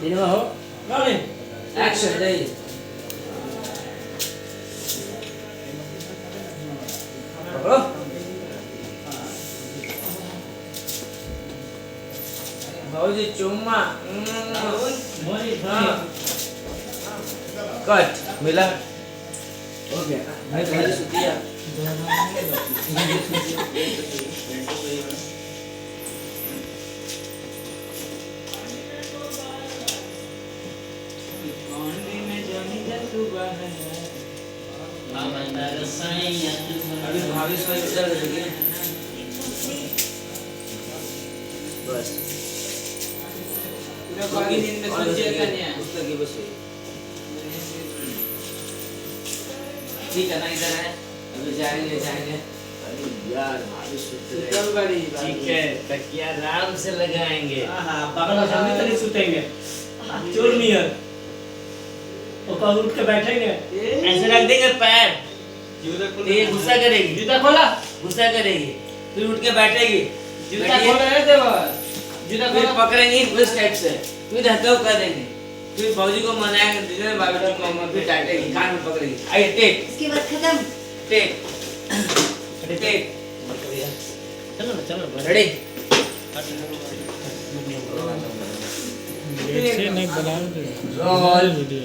Cinema हो rolling action जाइए पकड़ो भाऊजी चुम्मा कट मिला हो गया भाई भाई सुतिया अभी भाभी से उतर गई बस पूरा बाकी दिन में सोच जाता नहीं है उस लगी बस ठीक है ना इधर है अभी जाएंगे अरे यार भाभी सुतर गई ठीक है तकिया आराम से लगाएंगे हां पागल सामने तक सुतेंगे चोर नियर और कल उठ के बैठेंगे ऐसे रख देंगे पैर ये गुस्सा करेगी जूता खोला गुस्सा करेगी फिर उठ के बैठेगी जूता खोला है देवा जूता फिर खोला पकड़ेंगे इस टाइप से फिर हथौ कर देंगे फिर भौजी को मनाएंगे दिने बाबू जी को मम्मा फिर डांटेगी कान में पकड़ेगी आइए टेक इसके बाद खत्म टेक चलो रेडी से नहीं रोल वीडियो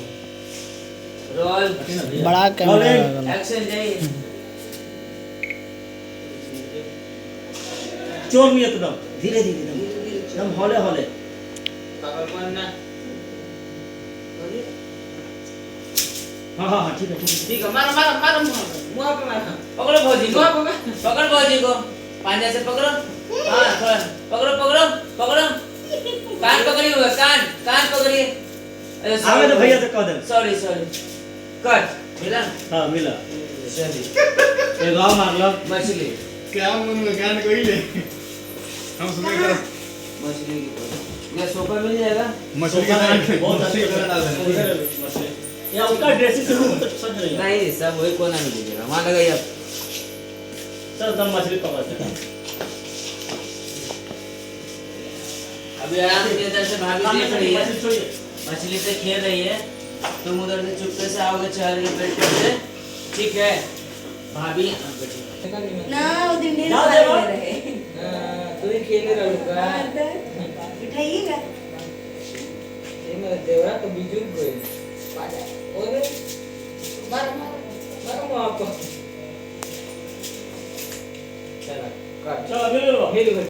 रोल बड़ा कैमरा एक्शन जाइए चोर नियर एकदम धीरे धीरे एकदम हौले हौले पागल कौन ना हां ठीक है ठीक है मारो मुंह पे मारो पकड़ो भौजी को मुंह पे पकड़ भौजी को पांजा से पकड़ो हाँ थोड़ा पकड़ो कान पकड़ी हुआ कान पकड़िए आगे तो भैया से कह दे सॉरी कट मिला हां मिला सॉरी एक गांव मार लो मछली क्या मन में ज्ञान कोई ले हम सुने कर मछली की ये सोफा मिल जाएगा मछली के नाम बहुत अच्छी मछली डाल देना या उसका ड्रेसिंग से रूम तक सज रही है नहीं सब वही कोना में दीजिएगा वहां लगाइए आप सर दम मछली पकड़ते हैं अभी आराम से इधर से भाभी देख रही है मछली छोड़िए मछली से खेल रही है तुम उधर से चुपके से आओगे चढ़ के पेट से ठीक है भाभी ना वो दिन मेरे ना बारे देवा। में रहे तू ही खेल रहूंगा उठाइएगा ये मैं देवरा तो बिजू कोई पाजा ओरे मारो मुंह आपको चला कट चलो अभी ले लो खेल